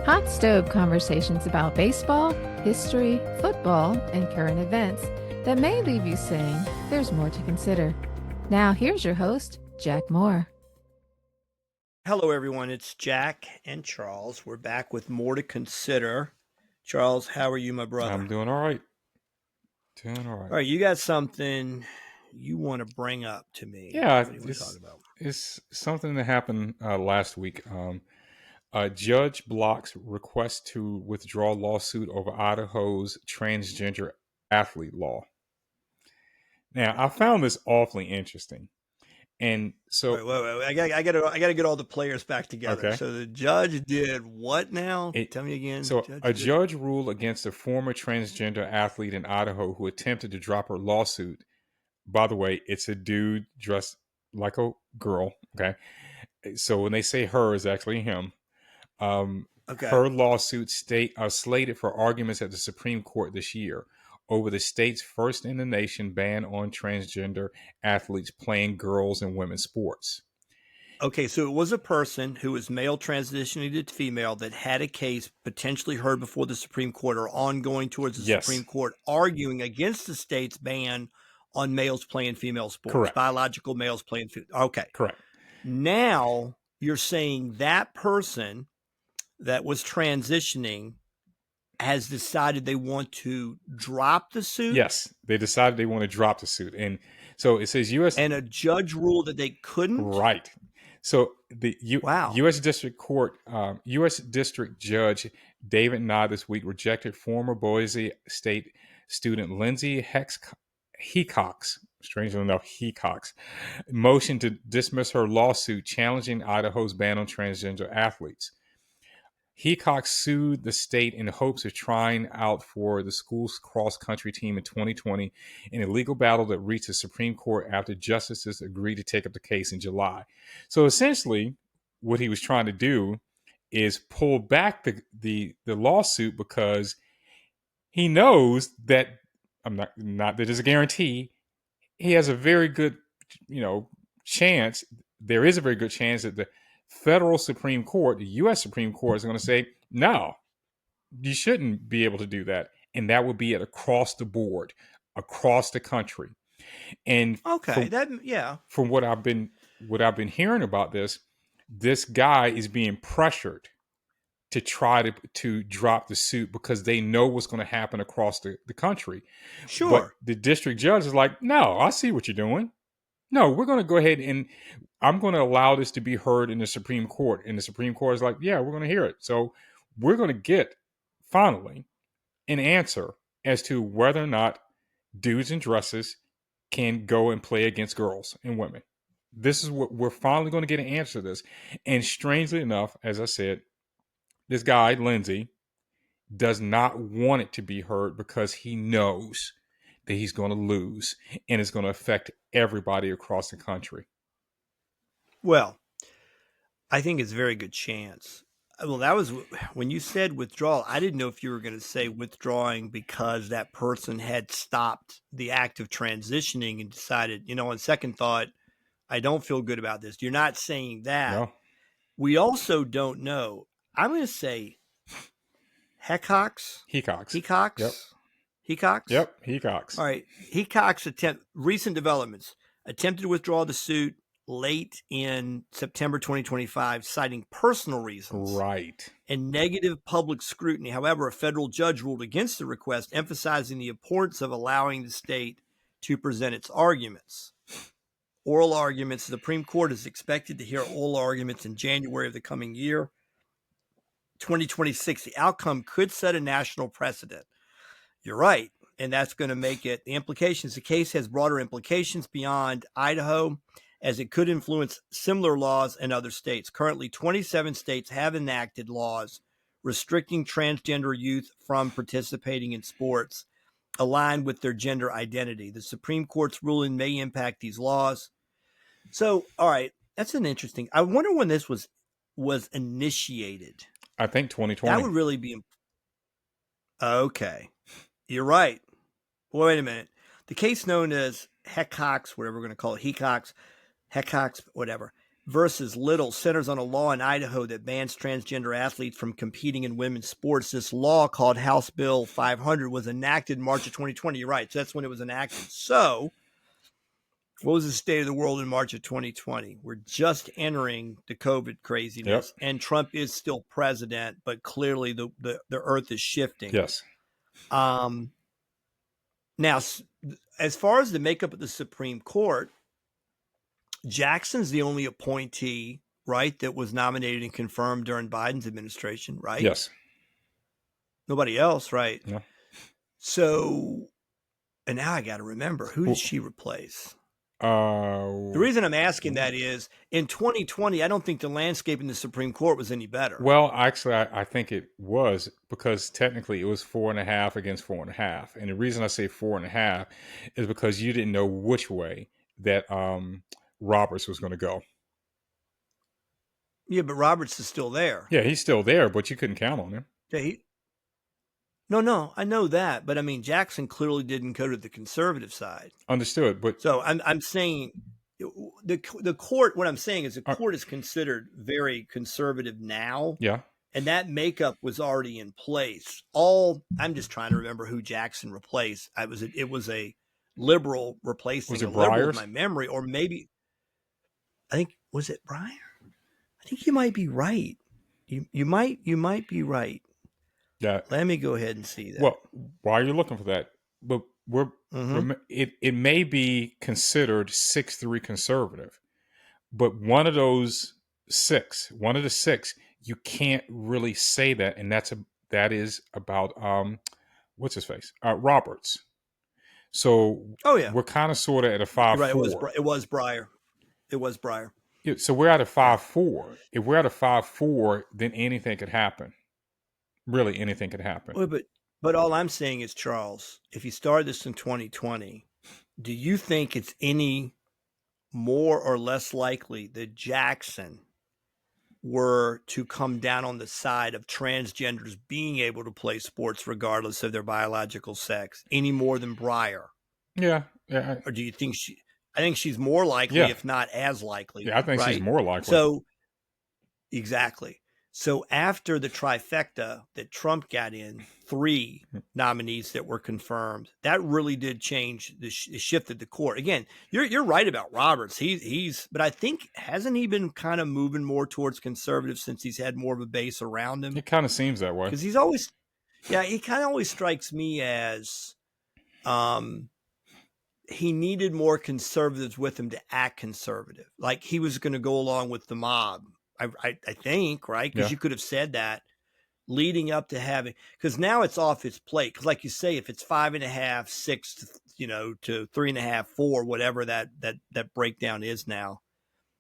Hot stove conversations about baseball, history, football, and current events that may leave you saying there's more to consider. Now, here's your host, Jack Moore. Hello, everyone. It's Jack and Charles. We're back with more to consider. Charles, how are you, my brother? I'm doing all right. All right, you got something you want to bring up to me. Yeah, What do you want to talk about? it's something that happened last week. A judge blocks request to withdraw lawsuit over Idaho's transgender athlete law. Now, I found this awfully interesting. And so wait. I got to get all the players back together. Okay. So the judge did what now? Tell me again. So judge ruled against a former transgender athlete in Idaho who attempted to drop her lawsuit. By the way, it's a dude dressed like a girl. Okay. So when they say her, it's actually him. Her lawsuit slated for arguments at the Supreme Court this year over the state's first in the nation ban on transgender athletes playing girls and women's sports. Okay, so it was a person who was male transitioning to female that had a case potentially heard before the Supreme Court or ongoing towards the Supreme Court arguing against the state's ban on males playing female sports. Correct. Biological males playing okay. Correct. Now you're saying that person that was transitioning has decided they want to drop the suit? Yes, they decided they want to drop the suit. And so it says U.S. And a judge ruled that they couldn't? Right. So the U.S. District Court, U.S. District Judge David Nye this week rejected former Boise State student Lindsay Hecox, strangely enough, Hecox, motion to dismiss her lawsuit challenging Idaho's ban on transgender athletes. Hecox sued the state in hopes of trying out for the school's cross-country team in 2020 in a legal battle that reached the Supreme Court after justices agreed to take up the case in July. So essentially, what he was trying to do is pull back the lawsuit because he knows that not that there's a guarantee. He has a very good, chance. There is a very good chance that the federal Supreme Court, the U.S. Supreme Court, is going to say, no, you shouldn't be able to do that. And that would be across the board, across the country. And from what I've been hearing about this guy is being pressured to try to drop the suit because they know what's going to happen across the country. Sure. But the district judge is like, no, I see what you're doing. No, we're going to go ahead and I'm going to allow this to be heard in the Supreme Court. And the Supreme Court is like, yeah, we're going to hear it. So we're going to get, finally, an answer as to whether or not dudes in dresses can go and play against girls and women. This is what we're finally going to get an answer to this. And strangely enough, as I said, this guy, Lindsay, does not want it to be heard because he knows that he's going to lose and it's going to affect everybody across the country. Well, I think it's a very good chance. Well, that was when you said withdrawal. I didn't know if you were going to say withdrawing because that person had stopped the act of transitioning and decided, on second thought, I don't feel good about this. You're not saying that. No. We also don't know. I'm going to say Hecox. Hecox. Yep. Hecox? Yep, Hecox. All right. Hecox recent developments. Attempted to withdraw the suit late in September 2025, citing personal reasons. Right. And negative public scrutiny. However, a federal judge ruled against the request, emphasizing the importance of allowing the state to present its arguments. Oral arguments. The Supreme Court is expected to hear oral arguments in January of the coming year. 2026, the outcome could set a national precedent. You're right. And that's going to make it the implications. The case has broader implications beyond Idaho, as it could influence similar laws in other states. Currently, 27 states have enacted laws restricting transgender youth from participating in sports aligned with their gender identity. The Supreme Court's ruling may impact these laws. So, all right, that's an interesting. I wonder when this was initiated. I think 2020. That would really be okay. You're right. Well, wait a minute. The case known as Hecox, whatever we're going to call it, Hecox, whatever, versus Little centers on a law in Idaho that bans transgender athletes from competing in women's sports. This law, called House Bill 500, was enacted in March of 2020. You're right. So that's when it was enacted. So what was the state of the world in March of 2020? We're just entering the COVID craziness, and Trump is still president, but clearly the earth is shifting. Yes. Now, as far as the makeup of the Supreme Court, Jackson's the only appointee, right, that was nominated and confirmed during Biden's administration, right? Yes. Nobody else, right? Yeah. So, and now I got to remember, who did she replace? The reason I'm asking that is in 2020, I don't think the landscape in the Supreme Court was any better. Well, actually, I think it was, because technically it was 4.5 against 4.5. And the reason I say 4.5 is because you didn't know which way that Roberts was going to go. Yeah, but Roberts is still there. Yeah, he's still there, but you couldn't count on him. Yeah, No, I know that, but I mean, Jackson clearly didn't go to the conservative side. Understood, but so I'm saying the court. What I'm saying is the court is considered very conservative now. Yeah, and that makeup was already in place. I'm just trying to remember who Jackson replaced. It was a liberal replacing a liberal in my memory, or maybe was it Breyer? I think you might be right. You might be right. Yeah. Let me go ahead and see that. Well, while you're looking for that, but it may be considered 6-3 conservative, but one of the six, you can't really say that, and that is about what's his face, Roberts. So we're kind of sort of at a 5-4. Right, it was Breyer. Yeah, so we're at a 5-4. If we're at a 5-4, then anything could happen. Really, anything could happen. Well, but all I'm saying is, Charles, if you started this in 2020, do you think it's any more or less likely that Jackson were to come down on the side of transgenders being able to play sports regardless of their biological sex any more than Breyer? Yeah. Or do you think I think she's more likely, if not as likely. Yeah, I think she's more likely. So, exactly. So after the trifecta that Trump got in, 3 nominees that were confirmed, that really did change it shifted the court. Again, you're right about Roberts. But I think, hasn't he been kind of moving more towards conservative since he's had more of a base around him? It kind of seems that way. Because he's always, he kind of always strikes me as, he needed more conservatives with him to act conservative. Like he was going to go along with the mob. I think, right? Because you could have said that leading up to having, because now it's off his plate. Because like you say, if it's 5.5, 6, to 3.5, 4, whatever that breakdown is now,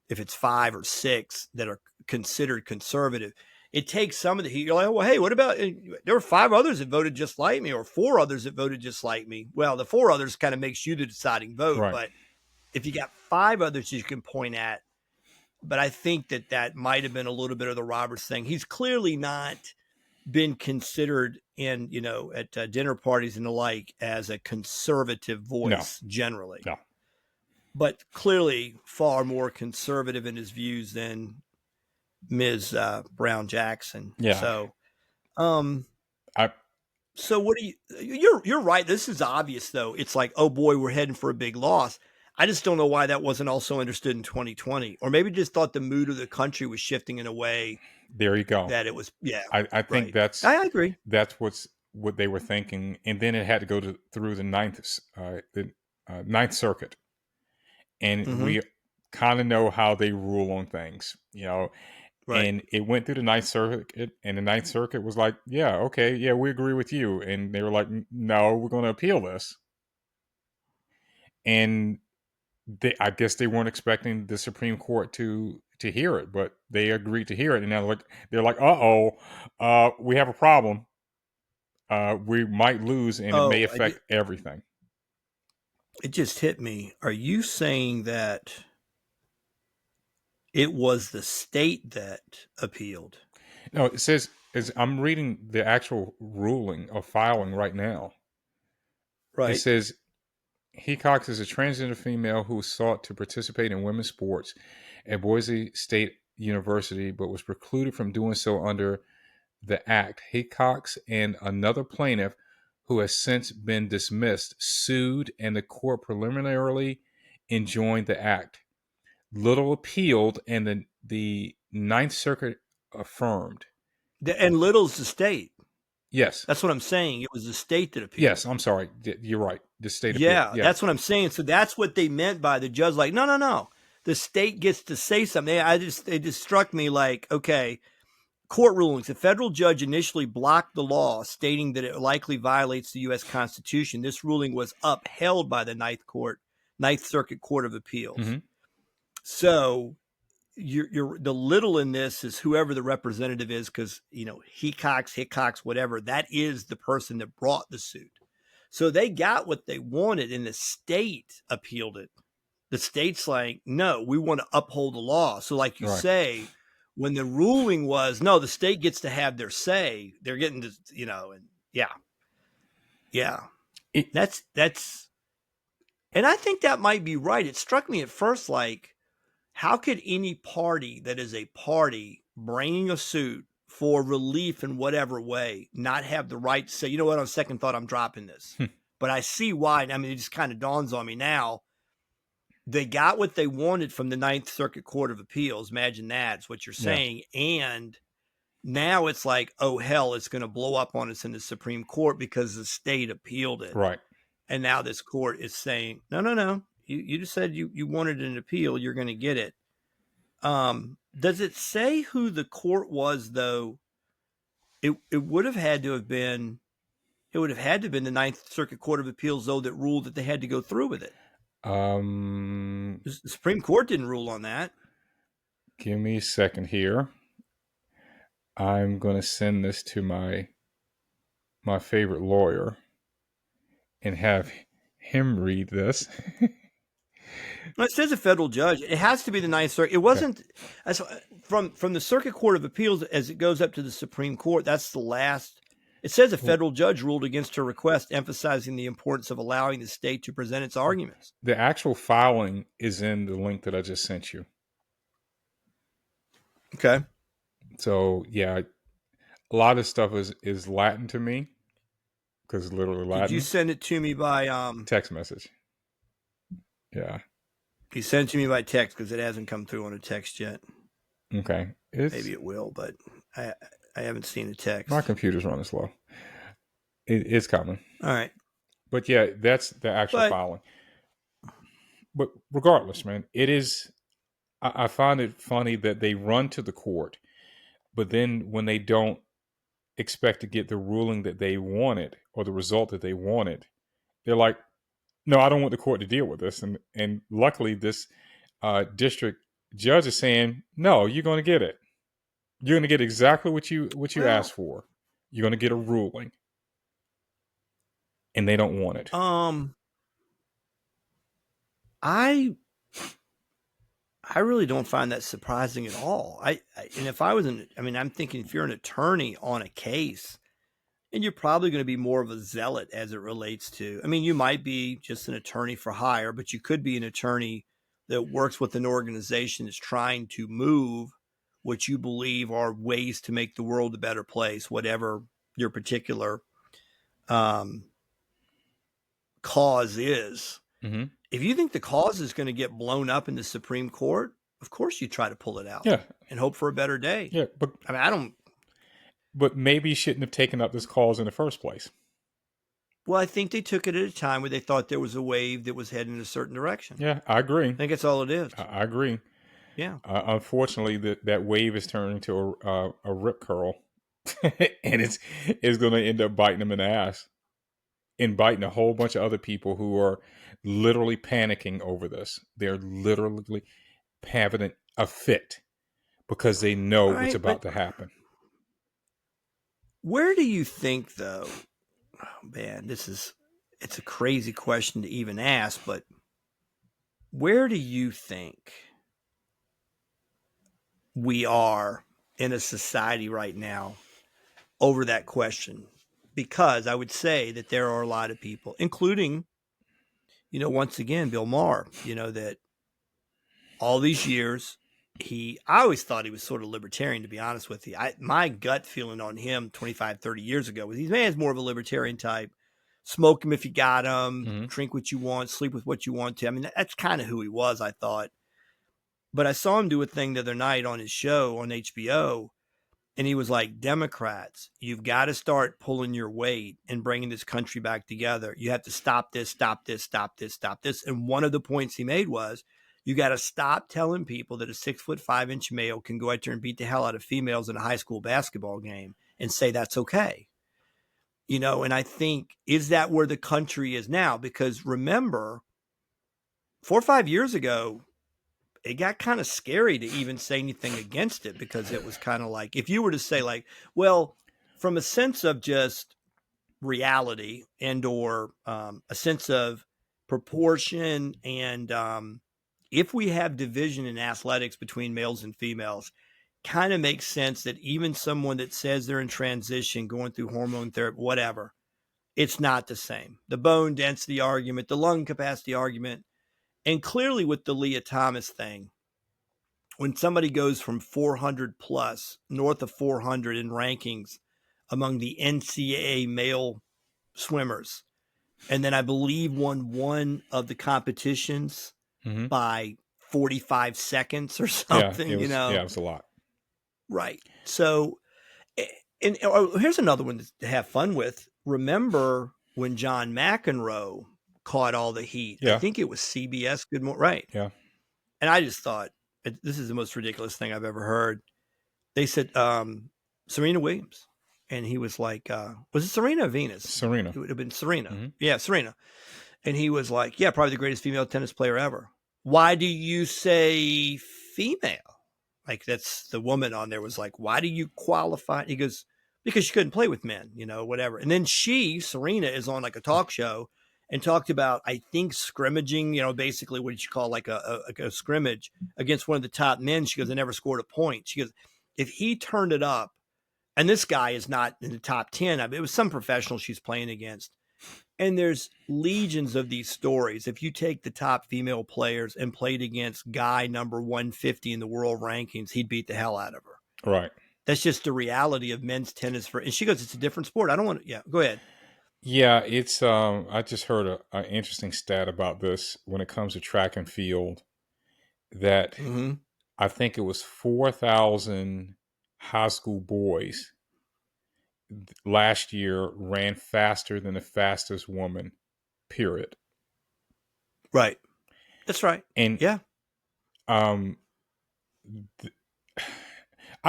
if it's 5 or 6 that are considered conservative, it takes some of the heat. You're like, well, hey, what about, there were 5 others that voted just like me, or 4 others that voted just like me. Well, the 4 others kind of makes you the deciding vote. Right. But if you got 5 others you can point at, but I think that might have been a little bit of the Roberts thing. He's clearly not been considered in, at dinner parties and the like as a conservative voice generally. No. But clearly far more conservative in his views than Ms. Brown Jackson. Yeah. So, so what do you're right. This is obvious though. It's like, oh boy, we're heading for a big loss. I just don't know why that wasn't also understood in 2020, or maybe just thought the mood of the country was shifting in a way. There you go. That it was, I think that's. I agree. That's what they were thinking, and then it had to go through the Ninth Circuit, and we kind of know how they rule on things, Right. And it went through the Ninth Circuit, and the Ninth Circuit was like, "Yeah, okay, yeah, we agree with you," and they were like, "No, we're going to appeal this," and. I guess they weren't expecting the Supreme Court to hear it, but they agreed to hear it, and now they're like, we have a problem. We might lose, and it may affect everything. It just hit me. Are you saying that it was the state that appealed? No, it says, I'm reading the actual ruling of filing right now. Right. It says, Hecox is a transgender female who sought to participate in women's sports at Boise State University, but was precluded from doing so under the act. Hecox and another plaintiff, who has since been dismissed, sued, and the court preliminarily enjoined the act. Little appealed, and the Ninth Circuit affirmed. And Little's the state. Yes. That's what I'm saying. It was the state that appealed. Yes, I'm sorry. You're right. The state appealed. Yeah, that's what I'm saying. So that's what they meant by the judge. Like, no. The state gets to say something. It just struck me like, okay, court rulings. A federal judge initially blocked the law, stating that it likely violates the U.S. Constitution. This ruling was upheld by the Ninth Circuit Court of Appeals. Mm-hmm. So you're the little in this is whoever the representative is, because Hecox, whatever, that is the person that brought the suit. So they got what they wanted, and the state appealed it. The state's like, no, we want to uphold the law. So like you say, when the ruling was, no, the state gets to have their say, they're getting to, and yeah. That's, and I think that might be right. It struck me at first, like, how could any party that is a party bringing a suit for relief in whatever way not have the right to say, you know what, on second thought, I'm dropping this. But I see why. I mean, it just kind of dawns on me now. They got what they wanted from the Ninth Circuit Court of Appeals. Imagine that's what you're saying. Yeah. And now it's like, oh, hell, it's going to blow up on us in the Supreme Court because the state appealed it. Right. And now this court is saying, no. You just said you wanted an appeal. You're going to get it. Does it say who the court was, though? It would have had to have been, the Ninth Circuit Court of Appeals, though, that ruled that they had to go through with it. The Supreme Court didn't rule on that. Give me a second here. I'm going to send this to my favorite lawyer and have him read this. No, it says a federal judge. It has to be the Ninth Circuit. It wasn't from the Circuit Court of Appeals as it goes up to the Supreme Court. That's the last. It says a federal judge ruled against her request, emphasizing the importance of allowing the state to present its arguments. The actual filing is in the link that I just sent you. Okay. So, yeah, a lot of stuff is Latin to me, because it's literally Latin. Did you send it to me by text message? Yeah. You sent it to me by text because it hasn't come through on a text yet. Okay. Maybe it will, but I haven't seen a text. My computer's running slow. It's coming. All right. But yeah, that's the actual filing. But regardless, man, it is. I find it funny that they run to the court, but then when they don't expect to get the ruling that they wanted or the result that they wanted, they're like, no, I don't want the court to deal with this. And luckily, this district judge is saying, no, you're going to get it. You're going to get exactly what you asked for. You're going to get a ruling. And they don't want it. I really don't find that surprising at all. And if I was I'm thinking if you're an attorney on a case, and you're probably going to be more of a zealot as it relates to, you might be just an attorney for hire, but you could be an attorney that works with an organization that's trying to move what you believe are ways to make the world a better place, whatever your particular cause is. Mm-hmm. If you think the cause is going to get blown up in the Supreme Court, of course you try to pull it out. Yeah. And hope for a better day. Yeah, but I don't. But maybe you shouldn't have taken up this cause in the first place. Well, I think they took it at a time where they thought there was a wave that was heading in a certain direction. Yeah, I agree. I think that's all it is. I agree. Yeah. Unfortunately, that wave is turning into a rip curl, and it's going to end up biting them in the ass, and biting a whole bunch of other people who are literally panicking over this. They're literally having a fit because they know what's about to happen. Where do you think, though? Oh, man, it's a crazy question to even ask, but where do you think we are in a society right now over that question? Because I would say that there are a lot of people, including, once again, Bill Maher, that all these years I always thought he was sort of libertarian, to be honest with you. My gut feeling on him 25, 30 years ago was he's more of a libertarian type. Smoke him if you got him, drink what you want, sleep with what you want to. I mean, that's kind of who he was, I thought. But I saw him do a thing the other night on his show on HBO, and he was like, Democrats, you've got to start pulling your weight and bringing this country back together. You have to stop this, stop this, stop this, stop this. And one of the points he made was, you got to stop telling people that a 6'5" male can go out there and beat the hell out of females in a high school basketball game and say that's okay. You know, and I think, is that where the country is now? Because remember, 4 or 5 years ago, it got kind of scary to even say anything against it, because it was kind of like, if you were to say like, well, from a sense of just reality and or a sense of proportion, and if we have division in athletics between males and females, kind of makes sense that even someone that says they're in transition, going through hormone therapy, whatever, it's not the same. The bone density argument, the lung capacity argument, and clearly with the Leah Thomas thing, when somebody goes from 400 plus, north of 400 in rankings among the NCAA male swimmers, and then I believe won one of the competitions by 45 seconds or something, it was a lot. Right. So, and here's another one to have fun with. Remember when John McEnroe caught all the heat? Yeah. I think it was CBS Good Morning. Right. Yeah. And I just thought, this is the most ridiculous thing I've ever heard. They said Serena Williams. And he was like, was it Serena or Venus? Serena. It would have been Serena. Yeah, Serena. And he was like, yeah, probably the greatest female tennis player ever. Why do you say female? Like, that's the woman on there was like, why do you qualify? He goes, because she couldn't play with men, you know, whatever. And then Serena is on like a talk show and talked about, I think, scrimmaging, you know, basically what you call like a scrimmage against one of the top men. She goes, I never scored a point. She goes, if he turned it up, and this guy is not in the top 10, I mean, it was some professional she's playing against. And there's legions of these stories. If you take the top female players and played against guy number 150 in the world rankings, he'd beat the hell out of her. Right. That's just the reality of men's tennis. And she goes, it's a different sport. I don't want to, go ahead. Yeah, it's, I just heard an interesting stat about this when it comes to track and field, that I think it was 4,000 high school boys last year ran faster than the fastest woman, period. Right. That's right. And yeah. I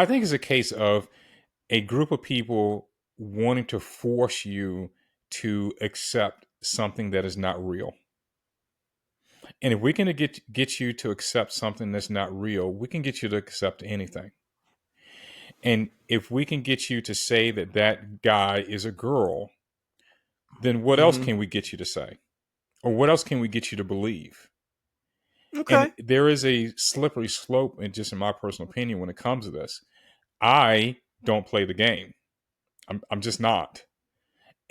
think it's a case of a group of people wanting to force you to accept something that is not real. And if we can get you to accept something that's not real, we can get you to accept anything. And if we can get you to say that that guy is a girl, then what else can we get you to say? Or what else can we get you to believe? Okay. And there is a slippery slope, and just in my personal opinion, when it comes to this. I don't play the game. I'm just not.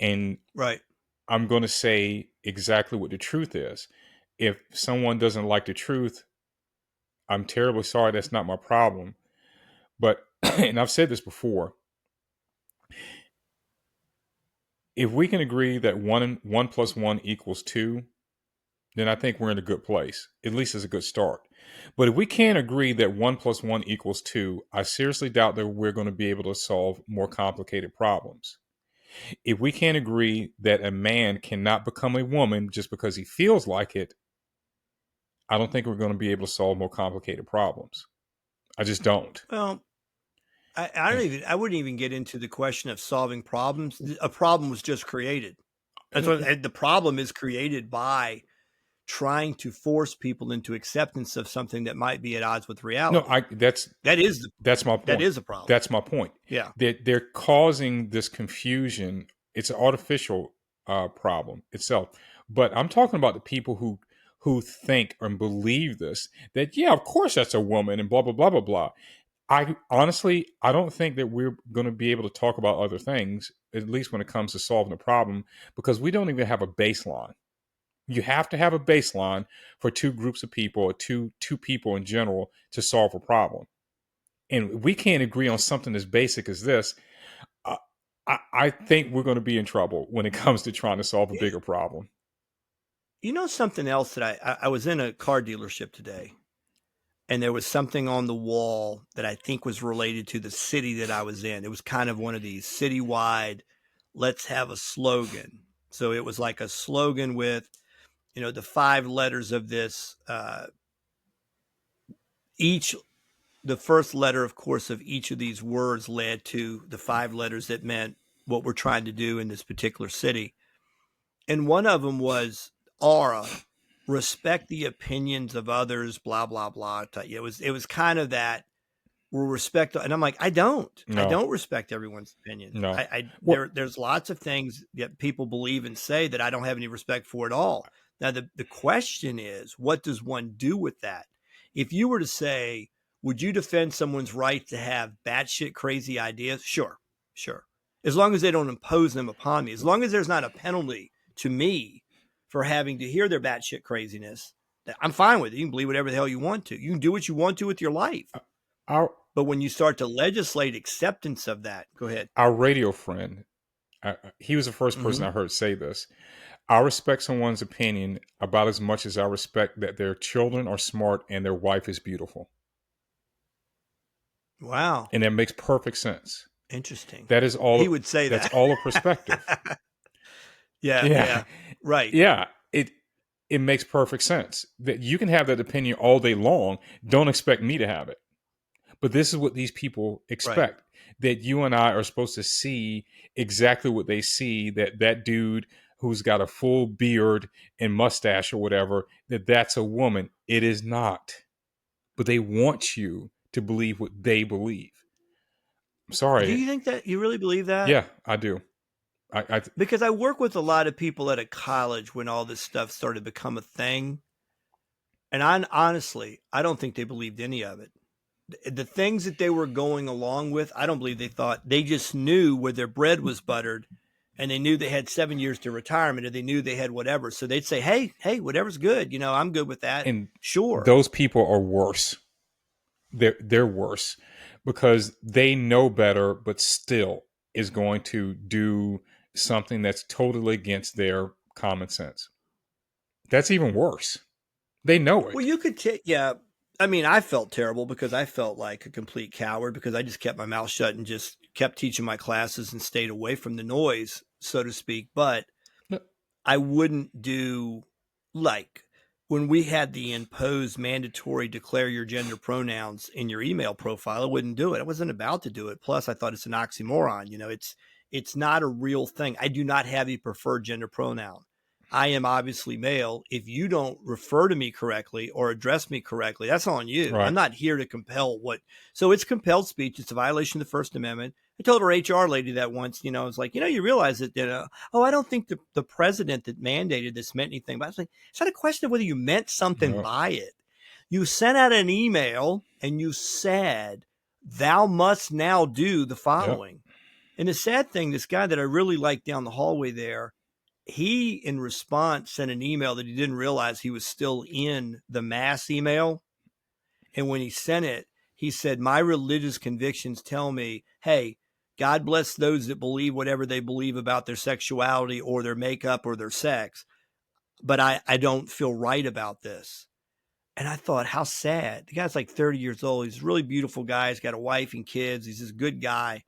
And right. I'm going to say exactly what the truth is. If someone doesn't like the truth, I'm terribly sorry. That's not my problem. But, and I've said this before, if we can agree that 1 + 1 = 2, then I think we're in a good place. At least it's a good start. But if we can't agree that 1 + 1 = 2, I seriously doubt that we're going to be able to solve more complicated problems. If we can't agree that a man cannot become a woman just because he feels like it, I don't think we're going to be able to solve more complicated problems. I just don't. Well, I wouldn't even get into the question of solving problems. A problem was just created. That's what the problem is, created by trying to force people into acceptance of something that might be at odds with reality. No, that's my point. That is a problem. That's my point. Yeah. They're causing this confusion. It's an artificial problem itself. But I'm talking about the people who think and believe this, that, yeah, of course that's a woman and blah, blah, blah, blah, blah. I don't think that we're going to be able to talk about other things, at least when it comes to solving a problem, because we don't even have a baseline. You have to have a baseline for two groups of people or two people in general to solve a problem. And we can't agree on something as basic as this. I think we're going to be in trouble when it comes to trying to solve a bigger problem. You know something else that I was in a car dealership today, and there was something on the wall that I think was related to the city that I was in. It was kind of one of these citywide, let's have a slogan. So it was like a slogan with, the 5 letters of this, the first letter, of course, of each of these words led to the 5 letters that meant what we're trying to do in this particular city. And one of them was aura, respect the opinions of others, blah, blah, blah. It was kind of that we'll respect. And I'm like, I don't respect everyone's opinion. No. There's lots of things that people believe and say that I don't have any respect for at all. Now, the question is, what does one do with that? If you were to say, would you defend someone's right to have batshit crazy ideas? Sure. As long as they don't impose them upon me, as long as there's not a penalty to me for having to hear their batshit craziness, I'm fine with it. You can believe whatever the hell you want to. You can do what you want to with your life. But when you start to legislate acceptance of that, go ahead. Our radio friend, he was the first person I heard say this. I respect someone's opinion about as much as I respect that their children are smart and their wife is beautiful. Wow. And that makes perfect sense. Interesting. That is all. He would say that. That's all a perspective. Yeah. Right. Yeah. It makes perfect sense that you can have that opinion all day long. Don't expect me to have it. But this is what these people expect, right? That you and I are supposed to see exactly what they see, that dude who's got a full beard and mustache or whatever, that's a woman. It is not. But they want you to believe what they believe. I'm sorry. Do you think that you really believe that? Yeah, I do. Because I work with a lot of people at a college when all this stuff started to become a thing. And honestly, I don't think they believed any of it. The things that they were going along with, I don't believe they thought. They just knew where their bread was buttered, and they knew they had 7 years to retirement, and they knew they had whatever. So they'd say, hey, whatever's good. I'm good with that. And sure. Those people are worse. They're worse because they know better, but still is going to do something that's totally against their common sense. That's even worse. They know it. Well, you could I mean, I felt terrible because I felt like a complete coward because I just kept my mouth shut and just kept teaching my classes and stayed away from the noise, so to speak. But I wouldn't do like when we had the imposed mandatory declare your gender pronouns in your email profile, I wouldn't do it. I wasn't about to do it. Plus, I thought it's an oxymoron. It's not a real thing. I do not have a preferred gender pronoun. I am obviously male. If you don't refer to me correctly or address me correctly, that's on you. Right. I'm not here to compel so it's compelled speech. It's a violation of the First Amendment. I told our HR lady that once, I was like, you realize that, I don't think the president that mandated this meant anything. But I was like, it's not a question of whether you meant something by it. You sent out an email and you said, thou must now do the following. Yep. And the sad thing, this guy that I really liked down the hallway there, he, in response, sent an email that he didn't realize he was still in the mass email. And when he sent it, he said, my religious convictions tell me, hey, God bless those that believe whatever they believe about their sexuality or their makeup or their sex. But I don't feel right about this. And I thought, how sad. The guy's like 30 years old. He's a really beautiful guy. He's got a wife and kids. He's this good guy.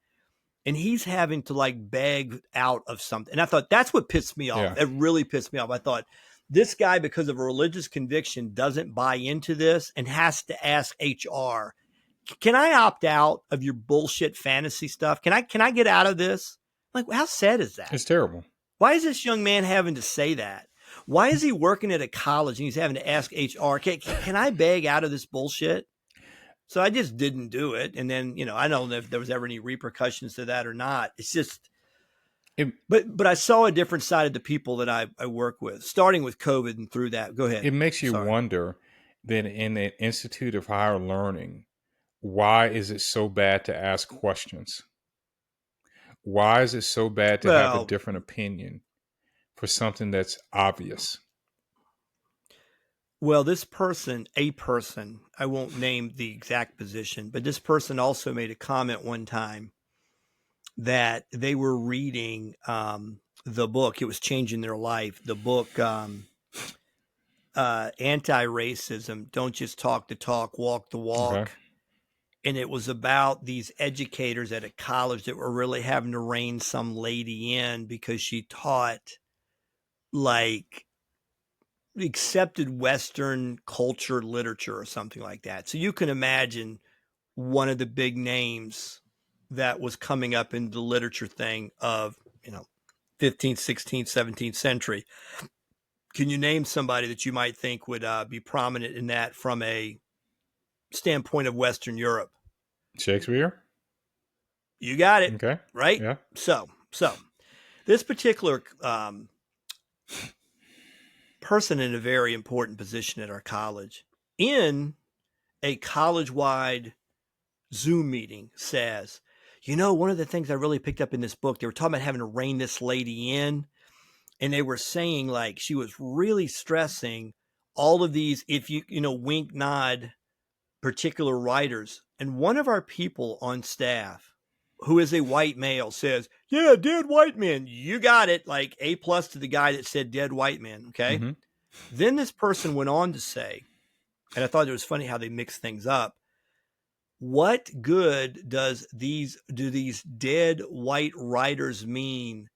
And he's having to beg out of something. And I thought that's what pissed me off. Yeah. It really pissed me off. I thought this guy, because of a religious conviction, doesn't buy into this and has to ask HR, can I opt out of your bullshit fantasy stuff? Can I get out of this? Like, how sad is that? It's terrible. Why is this young man having to say that? Why is he working at a college and he's having to ask HR, can I beg out of this bullshit? So I just didn't do it. And then, I don't know if there was ever any repercussions to that or not. It's just, but I saw a different side of the people that I work with, starting with COVID and through that. Go ahead. It makes you wonder that in an institute of higher learning, why is it so bad to ask questions? Why is it so bad to have a different opinion for something that's obvious? Well, this person, I won't name the exact position, but this person also made a comment one time that they were reading the book. It was changing their life. The book, Anti-Racism, Don't Just Talk the Talk, Walk the Walk. Okay. And it was about these educators at a college that were really having to rein some lady in because she taught like accepted Western culture literature or something like that. So you can imagine one of the big names that was coming up in the literature thing of, 15th, 16th, 17th century. Can you name somebody that you might think would be prominent in that from a standpoint of Western Europe? Shakespeare. You got it. Okay. Right? Yeah. So this particular person in a very important position at our college in a college-wide Zoom meeting says, one of the things I really picked up in this book, they were talking about having to rein this lady in. And they were saying like she was really stressing all of these, if you, wink, nod, particular writers. And one of our people on staff, who is a white male, says, yeah, dead white men. You got it. Like A+ to the guy that said dead white men. Okay. Mm-hmm. Then this person went on to say, and I thought it was funny how they mix things up. What good do these dead white writers mean?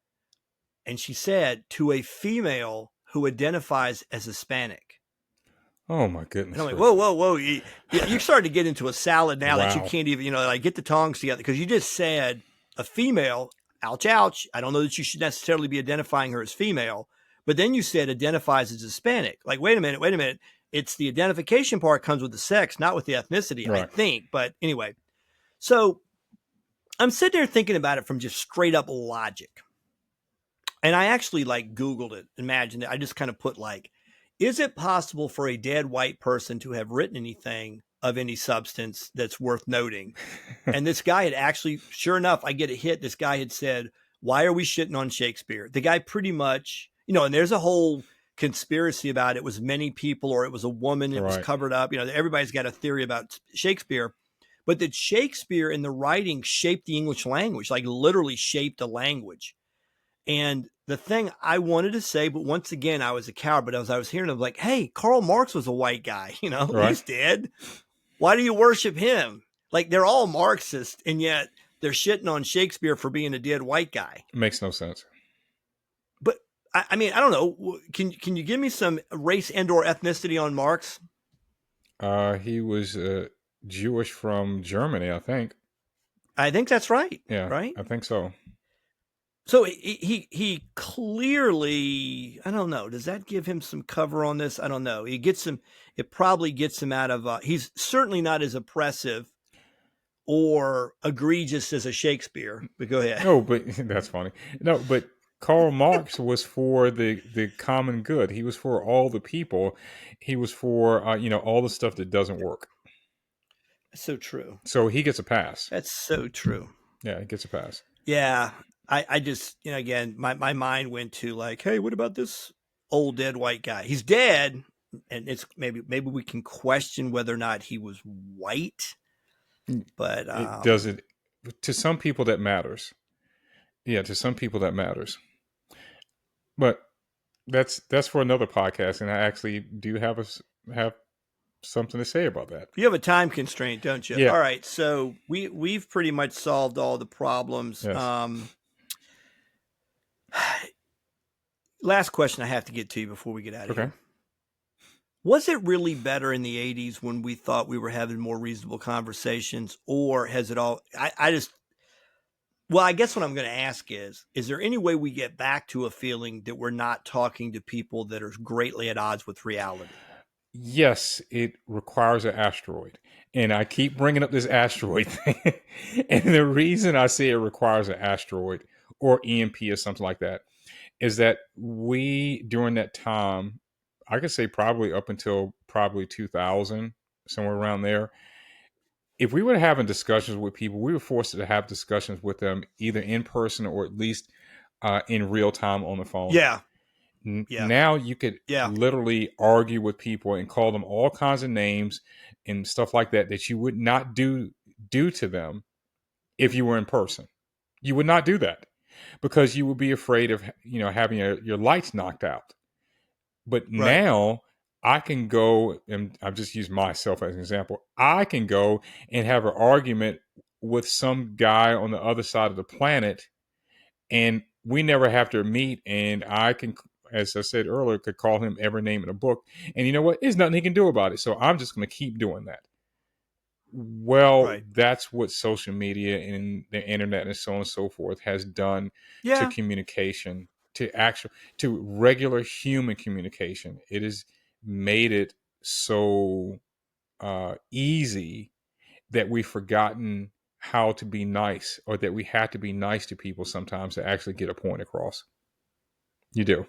And she said, to a female who identifies as Hispanic. Oh my goodness. And I'm like, whoa. You're starting to get into a salad now that you can't even, get the tongs together. Because you just said a female, ouch. I don't know that you should necessarily be identifying her as female. But then you said identifies as Hispanic. Like, wait a minute. It's the identification part comes with the sex, not with the ethnicity, right. I think. But anyway, so I'm sitting there thinking about it from just straight up logic. And I actually Googled it, imagined it. I just kind of put is it possible for a dead white person to have written anything of any substance that's worth noting? And this guy had actually, sure enough, I get a hit. This guy had said, why are we shitting on Shakespeare? The guy pretty much, and there's a whole conspiracy about it was many people or it was a woman. It was covered up. Everybody's got a theory about Shakespeare. But that Shakespeare in the writing shaped the English language, literally shaped the language. And the thing I wanted to say, but once again, I was a coward, but as I was hearing, I was like, hey, Karl Marx was a white guy, he's dead. Why do you worship him? They're all Marxist, and yet they're shitting on Shakespeare for being a dead white guy. It makes no sense. But I mean, I don't know. Can you give me some race and or ethnicity on Marx? He was Jewish from Germany, I think. I think that's right. Yeah, right. I think so. So he clearly, I don't know. Does that give him some cover on this? I don't know. It probably gets him out of, he's certainly not as oppressive or egregious as a Shakespeare, but go ahead. No, but that's funny. No, but Karl Marx was for the common good. He was for all the people. He was for, all the stuff that doesn't work. That's so true. So he gets a pass. That's so true. Yeah, he gets a pass. Yeah. I just, again, my mind went to hey, what about this old dead white guy? He's dead. And it's maybe we can question whether or not he was white, but it doesn't, to some people that matters. Yeah. To some people that matters, but that's for another podcast. And I actually do have something to say about that. You have a time constraint, don't you? Yeah. All right. So we've pretty much solved all the problems. Yes. Last question I have to get to you before we get out of here. Was it really better in the 80s when we thought we were having more reasonable conversations, or has it all, I guess what I'm going to ask is there any way we get back to a feeling that we're not talking to people that are greatly at odds with reality? Yes, it requires an asteroid. And I keep bringing up this asteroid thing. And the reason I say it requires an asteroid or EMP or something like that is that we, during that time, I could say probably up until probably 2000, somewhere around there, if we were having discussions with people, we were forced to have discussions with them either in person or at least in real time on the phone. Yeah. Now you could literally argue with people and call them all kinds of names and stuff like that you would not do to them if you were in person. You would not do that because you would be afraid of, having your lights knocked out. But now I can go, and I've just used myself as an example. I can go and have an argument with some guy on the other side of the planet, and we never have to meet. And I can, as I said earlier, could call him every name in a book. And you know what? There's nothing he can do about it. So I'm just going to keep doing that. Well, that's what social media and the internet and so on and so forth has done to communication, to regular human communication. It has made it so easy that we've forgotten how to be nice, or that we have to be nice to people sometimes to actually get a point across. You do.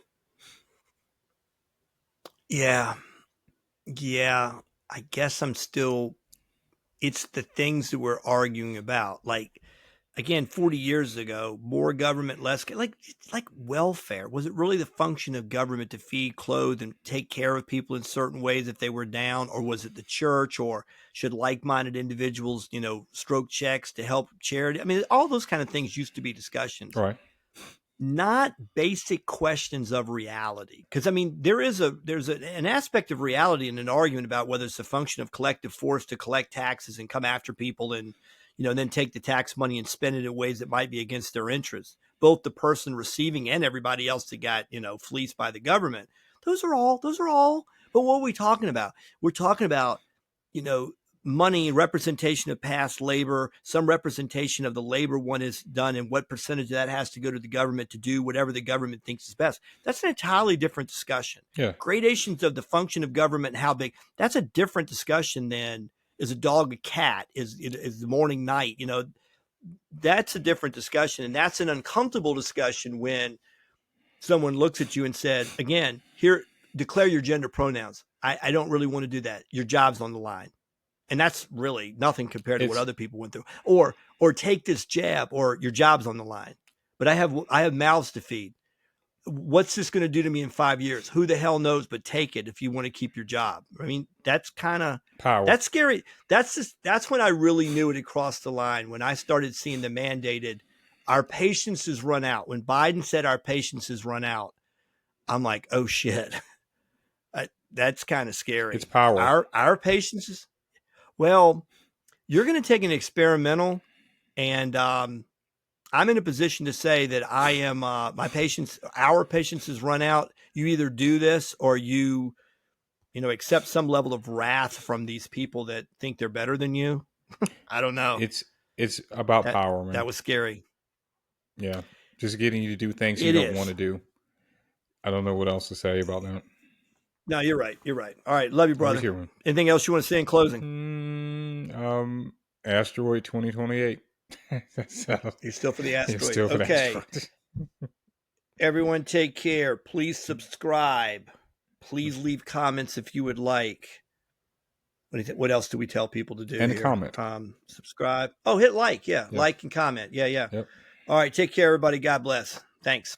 Yeah. I guess it's the things that we're arguing about. Like, again, 40 years ago, more government, less, like welfare. Was it really the function of government to feed, clothe, and take care of people in certain ways if they were down? Or was it the church? Or should like-minded individuals, stroke checks to help charity? I mean, all those kind of things used to be discussions. Right. Not basic questions of reality. Because, I mean, there's an aspect of reality in an argument about whether it's a function of collective force to collect taxes and come after people and, then take the tax money and spend it in ways that might be against their interests. Both the person receiving and everybody else that got, fleeced by the government. Those are all. But what are we talking about? We're talking about, money, representation of past labor, some representation of the labor one is done, and what percentage of that has to go to the government to do whatever the government thinks is best. That's an entirely different discussion. Yeah. Gradations of the function of government and how big, that's a different discussion than is a dog a cat, is the morning night. That's a different discussion. And that's an uncomfortable discussion when someone looks at you and said, again, here, declare your gender pronouns. I don't really want to do that. Your job's on the line. And that's really nothing compared to what other people went through. Or take this jab, or your job's on the line. But I have mouths to feed. What's this going to do to me in 5 years? Who the hell knows? But take it if you want to keep your job. I mean, that's kind of power. That's scary. That's when I really knew it had crossed the line. When I started seeing the mandated, our patience has run out. When Biden said our patience has run out, I'm like, oh shit, that's kind of scary. It's power. Our patience is. Well, you're going to take an experimental, and I'm in a position to say that I am our patience has run out. You either do this or you accept some level of wrath from these people that think they're better than you. I don't know. It's about power, man. That was scary. Yeah, just getting you to do things you don't want to do. I don't know what else to say about that. No, you're right. All right. Love you, brother. Anything else you want to say in closing? Asteroid 2028. You're still for the asteroid. Still for the asteroid. Everyone take care. Please subscribe. Please leave comments if you would like. What else do we tell people to do? And here? comment. Subscribe. Oh, hit like. Yeah. Like and comment. Yeah. Yep. All right. Take care, everybody. God bless. Thanks.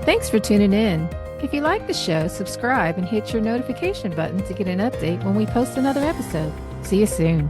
Thanks for tuning in. If you like the show, subscribe and hit your notification button to get an update when we post another episode. See you soon.